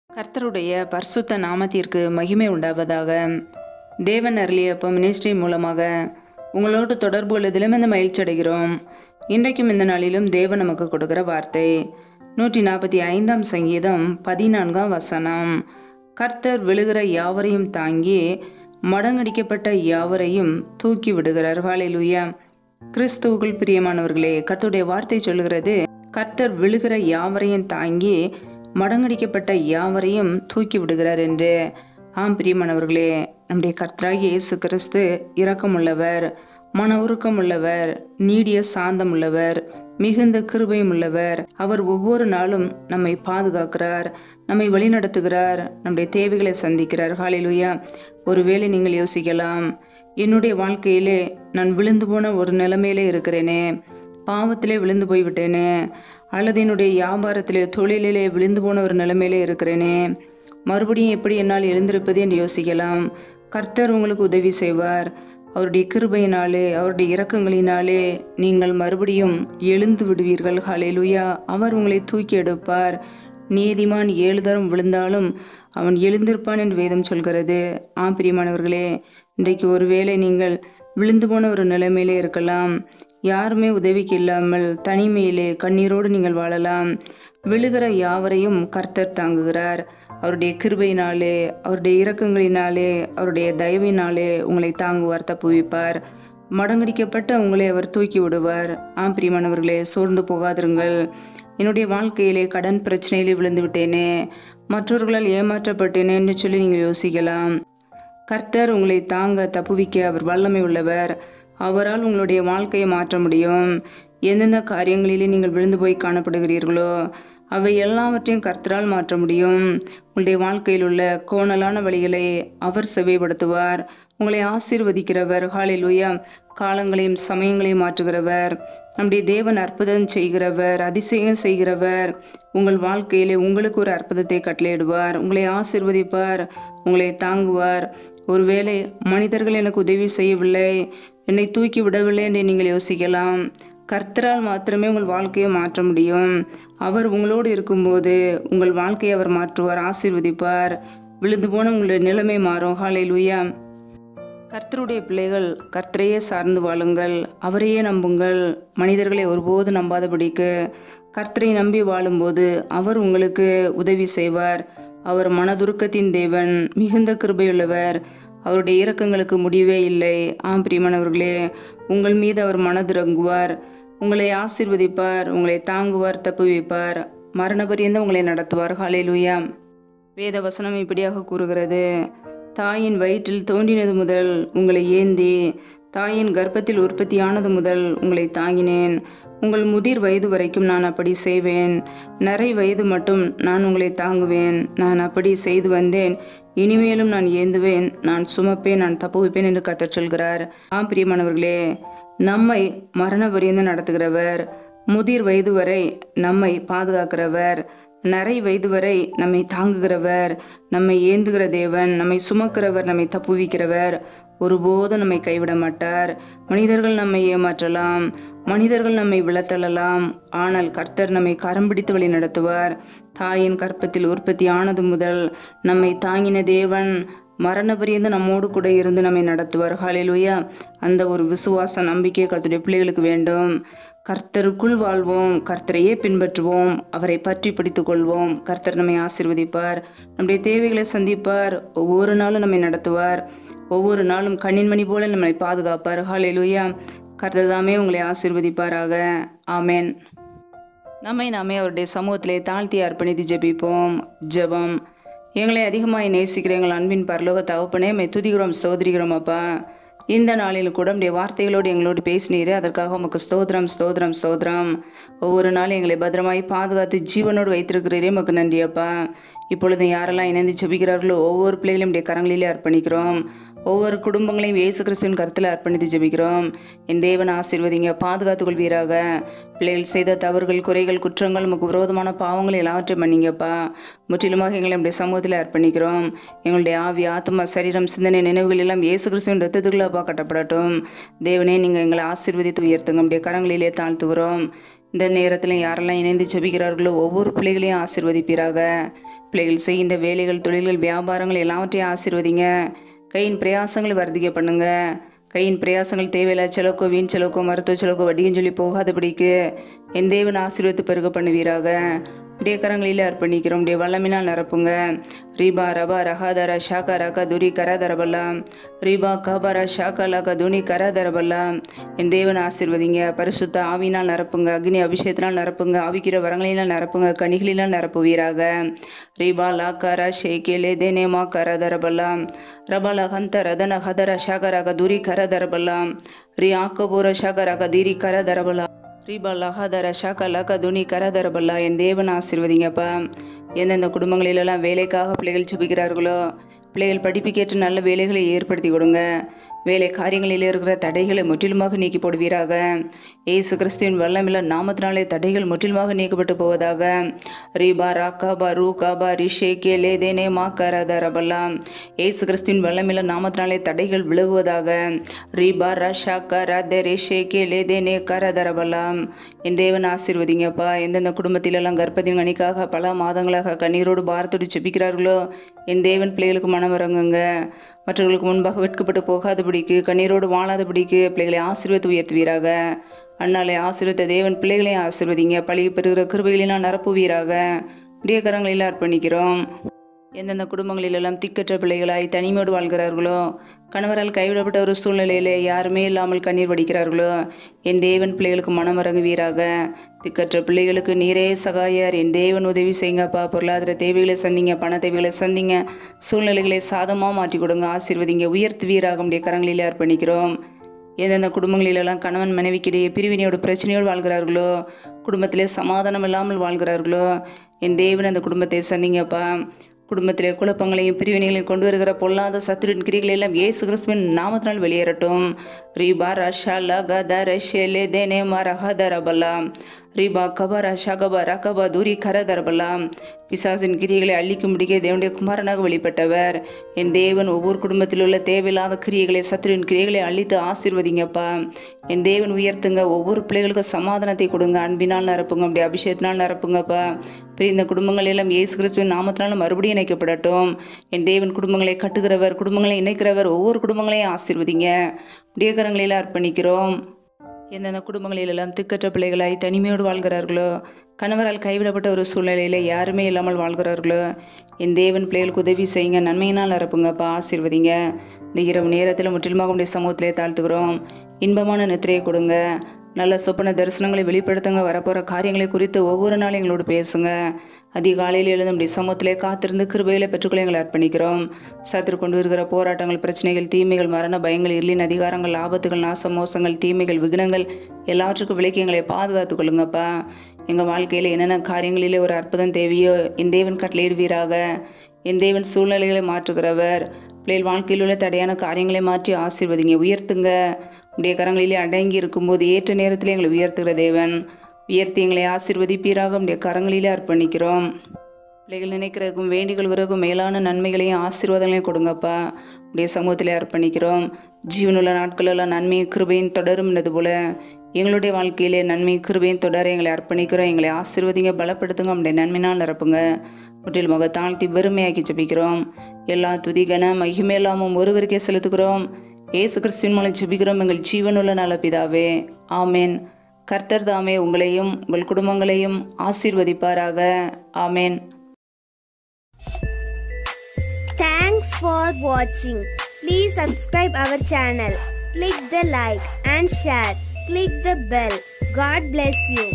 கர்த்தருடைய பரிசுத்த நாமத்திற்கு மகிமை உண்டாவதாக. தேவன் அருளிய மினிஸ்ட்ரி மூலமாக உங்களோடு தொடர்பு கொள்வதிலும் இந்த மகிழ்ச்சி அடைகிறோம். இன்றைக்கும் இந்த நாளிலும் தேவன் நமக்கு கொடுக்கிற வார்த்தை 145 சங்கீதம் 14 வசனம். கர்த்தர் விழுகிற யாவரையும் தாங்கி மடங்கடிக்கப்பட்ட யாவரையும் தூக்கி விடுகிறார். ஹல்லேலூயா. கிறிஸ்துவுக்குள் பிரியமானவர்களே, கர்த்தருடைய வார்த்தை சொல்கிறது, கர்த்தர் விழுகிற யாவரையும் தாங்கி மடங்கடிக்கப்பட்ட யாவரையும் தூக்கி விடுகிறார் என்று. ஆம் பிரியமானவர்களே, நம்முடைய கர்த்தராகிய இயேசு கிறிஸ்து இரக்கமுள்ளவர், மன உருக்கம் உள்ளவர், நீடிய சாந்தம் உள்ளவர், மிகுந்த கிருபையும் உள்ளவர். அவர் ஒவ்வொரு நாளும் நம்மை பாதுகாக்கிறார், நம்மை வழிநடத்துகிறார், நம்முடைய தேவைகளை சந்திக்கிறார். ஹல்லேலூயா. ஒருவேளை நீங்கள் யோசிக்கலாம், என்னுடைய வாழ்க்கையிலே நான் விழுந்து போன ஒரு நிலைமையிலே இருக்கிறேனே, பாவத்திலே விழுந்து போய்விட்டேனே, அல்லது என்னுடைய வியாபாரத்திலே தொழிலிலே விழுந்து போன ஒரு நிலைமையிலே இருக்கிறேனே, மறுபடியும் எப்படி என்னால் எழுந்திருப்பது என்று யோசிக்கலாம். கர்த்தர் உங்களுக்கு உதவி செய்வார். அவருடைய கிருபையினாலே, அவருடைய இரக்கங்களினாலே நீங்கள் மறுபடியும் எழுந்து விடுவீர்கள். ஹல்லேலூயா. அவர் உங்களை தூக்கி எடுப்பார். நீதிமான் 7 தரம் விழுந்தாலும் அவன் எழுந்திருப்பான் என்று வேதம் சொல்கிறது. ஆம் பிரியமானவர்களே, இன்றைக்கு ஒருவேளை நீங்கள் விழுந்து போன ஒரு நிலைமையிலே இருக்கலாம். யாருமே உதவிக்கு இல்லாமல் தனிமையிலே கண்ணீரோடு நீங்கள் வாழலாம். விழுகிற யாவரையும் கர்த்தர் தாங்குகிறார். அவருடைய கிருபையினாலே, அவருடைய இரக்கங்களினாலே, அவருடைய தயவினாலே உங்களை தாங்குவார், தப்புவிப்பார். மடங்கடிக்கப்பட்ட உங்களை அவர் தூக்கி விடுவார். ஆம் பிரியமானவர்களே, சோர்ந்து போகாதிருங்கள். என்னுடைய வாழ்க்கையிலே கடன் பிரச்சனையிலே விழுந்து விட்டேனே, மற்றவர்களால் ஏமாற்றப்பட்டேனே என்று சொல்லி நீங்கள் யோசிக்கலாம். கர்த்தர் உங்களை தாங்க, தப்புவிக்க அவர் வல்லமை உள்ளவர். அவரால் உங்களுடைய வாழ்க்கையை மாற்ற முடியும். எந்தெந்த காரியங்களிலே நீங்கள் விழுந்து போய் காணப்படுகிறீர்களோ அவை எல்லாவற்றையும் கர்த்தரால் மாற்ற முடியும். உங்களுடைய வாழ்க்கையில் உள்ள கோணலான வழிகளை அவர் செவைப்படுத்துவார். உங்களை ஆசீர்வதிக்கிறவர். ஹல்லேலூயா. காலங்களையும் சமயங்களையும் மாற்றுகிறவர். நம்முடைய தேவன் அற்புதம் செய்கிறவர், அதிசயம் செய்கிறவர். உங்கள் வாழ்க்கையிலே உங்களுக்கு ஒரு அற்புதத்தை கட்டளையிடுவார், உங்களை ஆசீர்வதிப்பார், உங்களை தாங்குவார். ஒருவேளை மனிதர்கள் எனக்கு உதவி செய்யவில்லை, என்னை தூக்கி விடவில்லை என்று நீங்கள் யோசிக்கலாம். கர்த்தரால் மாத்திரமே உங்கள் வாழ்க்கையை மாற்ற முடியும். அவர் உங்களோடு இருக்கும்போது உங்கள் வாழ்க்கையை அவர் மாற்றுவார், ஆசீர்வதிப்பார். விழுந்து போன உங்களுடைய நிலைமை மாறும். ஹல்லேலூயா. கர்த்தருடைய பிள்ளைகள் கர்த்தரையே சார்ந்து வாழுங்கள், அவரையே நம்புங்கள். மனிதர்களை ஒருபோது நம்பாதபடிக்கு கர்த்தரை நம்பி வாழும்போது அவர் உங்களுக்கு உதவி செய்வார். அவர் மனதுருக்கத்தின் தேவன், மிகுந்த கிருபையுள்ளவர். அவருடைய இரக்கங்களுக்கு முடிவே இல்லை. ஆம் பிரியமானவர்களே, உங்கள் மீது அவர் மனதிறங்குவார், உங்களை ஆசீர்வதிப்பார், உங்களை தாங்குவார், தப்புவிப்பார், மரண பரியந்தம் உங்களை நடத்துவார். ஹல்லேலூயா. வேத வசனம் இப்படியாக கூறுகிறது, தாயின் வயிற்றில் தோன்றினது முதல் உங்களை ஏந்தி, தாயின் கர்ப்பத்தில் உற்பத்தியானது முதல் உங்களை தாங்கினேன். உங்கள் முதிர் வயது வரைக்கும் நான் அப்படி செய்வேன். நிறை வயது மட்டும் நான் உங்களை தாங்குவேன். நான் அப்படி செய்து வந்தேன், இனிமேலும் நான் ஏந்துவேன், நான் சுமப்பேன், நான் தப்புவிப்பேன் என்று கர்த்தர் சொல்கிறார். ஆம் பிரியமானவர்களே, நம்மை மரண பரியந்தம் நடத்துகிறவர், முதிர் வயது வரை நம்மை பாதுகாக்கிறவர், நிறை வயது வரை நம்மை தாங்குகிறவர், நம்மை ஏந்துகிற தேவன், நம்மை சுமக்கிறவர், நம்மை தப்புவிக்கிறவர். ஒருபோதும் நம்மை கைவிட மாட்டார். மனிதர்கள் நம்மை ஏமாற்றலாம், மனிதர்கள் நம்மை விழத்தள்ளலாம், ஆனால் கர்த்தர் நம்மை கரம் பிடித்து வழி நடத்துவார். தாயின் கற்பத்தில் உற்பத்தி ஆனது முதல் நம்மை தாங்கின தேவன் மரண பரியந்தம் நம்மோடு கூட இருந்து நம்மை நடத்துவார். ஹல்லேலூயா. அந்த ஒரு விசுவாச நம்பிக்கை கர்த்தருடைய பிள்ளைகளுக்கு வேண்டும். கர்த்தருக்குள் வாழ்வோம், கர்த்தரையே பின்பற்றுவோம், அவரை பற்றி பிடித்துக் கொள்வோம். கர்த்தர் நம்மை ஆசீர்வதிப்பார், நம்முடைய தேவைகளை சந்திப்பார், ஒவ்வொரு நாளும் நம்மை நடத்துவார், ஒவ்வொரு நாளும் கண்ணின் மணி போல நம்மை பாதுகாப்பார். ஹல்லேலூயா. கர்த்தர் தாமே உங்களை ஆசீர்வதிப்பாராக. ஆமேன். நாமே அவருடைய சமூகத்திலே தாழ்த்தி அர்ப்பணித்து ஜெபிப்போம். ஜெபம். எங்களை அதிகமாய் நேசிக்கிற எங்கள் அன்பின் பரலோக தகப்பனே, மை துதிக்கிறோம், ஸ்தோத்திரிக்கிறோம் அப்பா. இந்த நாளில் கூட உடைய வார்த்தைகளோடு எங்களோடு பேசினீரே, அதற்காக உமக்கு ஸ்தோத்திரம், ஸ்தோத்திரம், ஸ்தோத்திரம். ஒவ்வொரு நாளும் எங்களை பத்திரமாய் பாதுகாத்து ஜீவனோடு வைத்திருக்கிறீரே, உமக்கு நன்றி அப்பா. இப்பொழுது யாரெல்லாம் இணைந்து ஜெபிக்கிறார்களோ ஒவ்வொரு பிள்ளைகளையும் உடைய கரங்களிலே அர்ப்பணிக்கிறோம். ஒவ்வொரு குடும்பங்களையும் இயேசு கிறிஸ்துவின் கருத்தில் அர்ப்பணித்து ஜெபிக்கிறோம். என் தேவன் ஆசீர்வதிங்க, பாதுகாத்துக் கொள்வீராக. பிள்ளைகள் செய்த தவறுகள், குறைகள், குற்றங்கள், நமக்கு விரோதமான பாவங்கள் எல்லாவற்றையும் மன்னிங்கப்பா. முற்றிலுமாக எங்களை நம்முடைய சமூகத்தில் அர்ப்பணிக்கிறோம். எங்களுடைய ஆவி, ஆத்மா, சரீரம், சிந்தனை, நினைவுகள் எல்லாம் இயேசு கிறிஸ்துவின் ரத்தத்துக்குள்ளப்பா கட்டப்படட்டும். தேவனே, நீங்கள் எங்களை ஆசீர்வதித்து உயர்த்துங்க, நம்முடைய கரங்களிலே தாழ்த்துகிறோம். இந்த நேரத்தில் யாரெல்லாம் இணைந்து ஜெபிக்கிறார்களோ ஒவ்வொரு பிள்ளைகளையும் ஆசீர்வதிப்பீராக. பிள்ளைகள் செய்கின்ற வேலைகள், தொழில்கள், வியாபாரங்கள் எல்லாவற்றையும் ஆசீர்வதிங்க. கையின் பிரயாசங்களை வர்த்திக்க பண்ணுங்க. கையின் பிரயாசங்கள் தேவையில்ல செலவுக்கோ, வீண் செலவுக்கோ, மருத்துவ செலவுக்கோ, வட்டியும் சொல்லி போகாதபடிக்கு என் தேவன் ஆசீர்வதித்து பெருக பண்ணுவீராக. உடைய கரங்களில் அர்ப்பணிக்கிறோம். உடைய வல்லமினால் நிரப்புங்க. ரீபா ரபா ரஹாதர ஷாக்கா ரகா துரி கராதரபல்லாம். ரீபா கபரா ஷாக்கா லகா துனி கராதரபல்லாம். என் தேவன் ஆசீர்வதிங்க. பரிசுத்த ஆவினால் நிரப்புங்க. அக்னி அபிஷேகத்தினால் நிரப்புங்க. ஆவிக்கிற வரங்களினால் நிரப்புங்க. கனிகளினால் நிரப்புவீராக. ரீபா லாக்காரா ஷேகேலே தேனேமா கராதரபல்லாம். ரபால ஹந்த ரதன ஹதர ஷாக்கா ரகா துரி கராதரபல்லாம். ரீ ஆக்கபூர ஷாக்கா ரகா தீரி கராதரபல்லாம். ரீபா லஹாதர ஷாக்கா லகா துனி கராதரபல்லா. என் தேவன் ஆசீர்வதிங்கப்பா. எந்தெந்த குடும்பங்களிலெல்லாம் வேலைக்காக பிள்ளைகள் ஜெபிக்கிறார்களோ பிள்ளைகள் படிப்புக்கேற்ற நல்ல வேலைகளை ஏற்படுத்தி கொடுங்க. வேலை காரியங்களில் இருக்கிற தடைகளை முற்றிலுமாக நீக்கி போடுவீராக. ஏசு கிறிஸ்துவின் வல்லமில்ல நாமத்தினாலே தடைகள் முற்றிலுமாக நீக்கப்பட்டு போவதாக. ரீபா ராக்காபா ரூகாபா ரிஷே கேலே தேனே மா கராதரபல்லாம். ஏசு கிறிஸ்துவின் வல்லமில்ல நாமத்தினாலே தடைகள் விலகுவதாக. ரீபா ரஷாக்கா ராதே ரிஷே கேலே தேனே கராதரபல்லாம். என் தேவன் ஆசீர்வதிங்கப்பா. எந்தெந்த குடும்பத்திலெல்லாம் கர்ப்பத்தின் கனிக்காக பல மாதங்களாக கண்ணீரோடு பாரத்தோடு ஜெபிக்கிறார்களோ என் தேவன் பிள்ளைகளுக்கு மனம் இறங்குங்க. மற்றவர்களுக்கு முன்பாக வெட்கப்பட்டு போகாதபடிக்கு, கண்ணீரோடு வாழாதபடிக்கு பிள்ளைகளை ஆசீர்வதித்து உயர்த்துவீராக. அண்ணாலே ஆசீர்வதித்த தேவன் பிள்ளைகளையும் ஆசீர்வதிங்க. பழகி பெறுகிற கிருபைகளினால் நிரப்புவீராக. உடைய கரங்களில் அர்ப்பணிக்கிறோம். எந்தெந்த குடும்பங்களிலெல்லாம் திக்கற்ற பிள்ளைகளாய் தனிமையோடு வாழ்கிறார்களோ, கணவரால் கைவிடப்பட்ட ஒரு சூழ்நிலையிலே யாருமே இல்லாமல் கண்ணீர் வடிக்கிறார்களோ என் தேவன் பிள்ளைகளுக்கு மனம் இறங்குவீராக. திக்கற்ற பிள்ளைகளுக்கு நீரே சகாயர். என் தேவன் உதவி செய்யுங்கப்பா. பொருளாதார தேவைகளை சந்திங்க, பண தேவைகளை சந்திங்க, சூழ்நிலைகளை சாதமாக மாற்றி கொடுங்க, ஆசீர்வதிங்க, உயர்த்துவீராக. உடைய கரங்களிலே அர்ப்பணிக்கிறோம். எந்தெந்த குடும்பங்களிலெல்லாம் கணவன் மனைவிக்கிடையே பிரிவினையோடு பிரச்சனையோடு வாழ்கிறார்களோ, குடும்பத்திலே சமாதானம் இல்லாமல் வாழ்கிறார்களோ என் தேவன் அந்த குடும்பத்தை சந்திங்கப்பா. குடும்பத்திலே குழப்பங்களையும் பிரிவினைகளையும் கொண்டு வருகிற பொல்லாத சத்துருவின் கிரிகளை எல்லாம் இயேசு கிறிஸ்துவின் நாமத்தினால் வெளியேறட்டும். ரீபா ரஷா லகத ரஷேலே தேனே மரஹதரபல்லா. ரீபா கபரா ஷகபா ரகபா தூரி கரதரபல்லாம். பிசாசின் கிரியைகளை அழிக்கும்படியே தேவனுடைய குமாரனாக வெளிப்பட்டவர். என் தேவன் ஒவ்வொரு குடும்பத்தில் உள்ள தேவையில்லாத கிரியைகளை, சத்துருவின் கிரியைகளை அழித்து ஆசீர்வதிங்கப்பா. என் தேவன் உயர்த்துங்க. ஒவ்வொரு பிள்ளைகளுக்கும் சமாதானத்தை கொடுங்க. அன்பினால் நிரப்புங்க. அப்படி அபிஷேகத்தினால் நிரப்புங்கப்பா. பிரிந்த குடும்பங்கள் எல்லாம் இயேசு கிறிஸ்துவின் நாமத்தினாலும் மறுபடியும் இணைக்கப்படட்டும். என் தேவன் குடும்பங்களை கட்டுகிறவர், குடும்பங்களை இணைக்கிறவர். ஒவ்வொரு குடும்பங்களையும் ஆசீர்வதிங்க. உடைய கரங்களில் அர்ப்பணிக்கிறோம். எந்தெந்த குடும்பங்களிலெல்லாம் திக்கற்ற பிள்ளைகளாய் தனிமையோடு வாழ்கிறார்களோ, கணவரால் கைவிடப்பட்ட ஒரு சூழ்நிலையில் யாருமே இல்லாமல் வாழ்கிறார்களோ என் தேவன் பிள்ளைகளுக்கு உதவி செய்யுங்க. நன்மையினால் நிரப்புங்கப்பா. ஆசீர்வதிங்க. இந்த இரவு நேரத்தில் முற்றிலுமாக உடைய சமூகத்திலே தாழ்த்துக்கிறோம். இன்பமான நித்திரையை கொடுங்க. நல்ல சொப்பன தரிசனங்களை வெளிப்படுத்துங்க. வரப்போகிற காரியங்களை குறித்து ஒவ்வொரு நாளும் எங்களோடு பேசுங்க. அதிகாலையில் எழுந்து நம்முடைய சமூகத்திலே காத்திருந்து கிருபைகளை பெற்றுக்கொள்ள எங்களை அர்ப்பணிக்கிறோம். சத்துரு கொண்டு வருகிற போராட்டங்கள், பிரச்சனைகள், தீமைகள், மரண பயங்கள், இருளின் அதிகாரங்கள், ஆபத்துகள், நாச மோசங்கள், தீமைகள், விக்னங்கள் எல்லாவற்றுக்கும் விலக்கி எங்களை பாதுகாத்து கொள்ளுங்கப்பா. எங்கள் வாழ்க்கையில் என்னென்ன காரியங்களிலே ஒரு அற்புதம் தேவையோ என் தேவன் கட்டளையிடுவீராக. என் தேவன் சூழ்நிலைகளை மாற்றுகிறவர். பிள்ளைகள் வாழ்க்கையில் உள்ள தடையான காரியங்களை மாற்றி ஆசீர்வதிங்க, உயர்த்துங்க. உடைய கரங்களிலே அடங்கி இருக்கும்போது ஏற்ற நேரத்தில் எங்களை உயர்த்துகிற தேவன். உயர்த்தி எங்களை ஆசீர்வதிப்பீராக. உடைய கரங்களிலே அர்ப்பணிக்கிறோம். பிள்ளைகள் நினைக்கிறதுக்கும் வேண்டிகளுக்கும் மேலான நன்மைகளையும் ஆசீர்வாதங்களையும் கொடுங்கப்பா. உடைய சமூகத்திலே அர்ப்பணிக்கிறோம். ஜீவனுள்ள நாட்களெல்லாம் நன்மையும் கிருபையும் தொடரும் என்னது போல எங்களுடைய வாழ்க்கையிலே நன்மையும் கிருபையும் தொடர எங்களை அர்ப்பணிக்கிறோம். எங்களை ஆசீர்வதிங்க, பலப்படுத்துங்க. உடைய நன்மையினால் நிரப்புங்க. முற்றில் முக தாழ்த்தி வெறுமையாக்கி ஜெபிக்கிறோம். எல்லா துதிகன மகிமையெல்லாமும் ஒருவருக்கே செலுத்துகிறோம். இயேசு கிறிஸ்துவின் மூலம் ஜெபிக்கிறோம் எங்கள் ஜீவனுள்ள நல்ல பிதாவே. ஆமேன். கர்த்தர் தாமே உங்களையும் உங்கள் குடும்பங்களையும் ஆசீர்வதிப்பாராக. ஆமேன். Thanks for watching. Please subscribe our channel. Click the like and share. Click the bell. God bless you.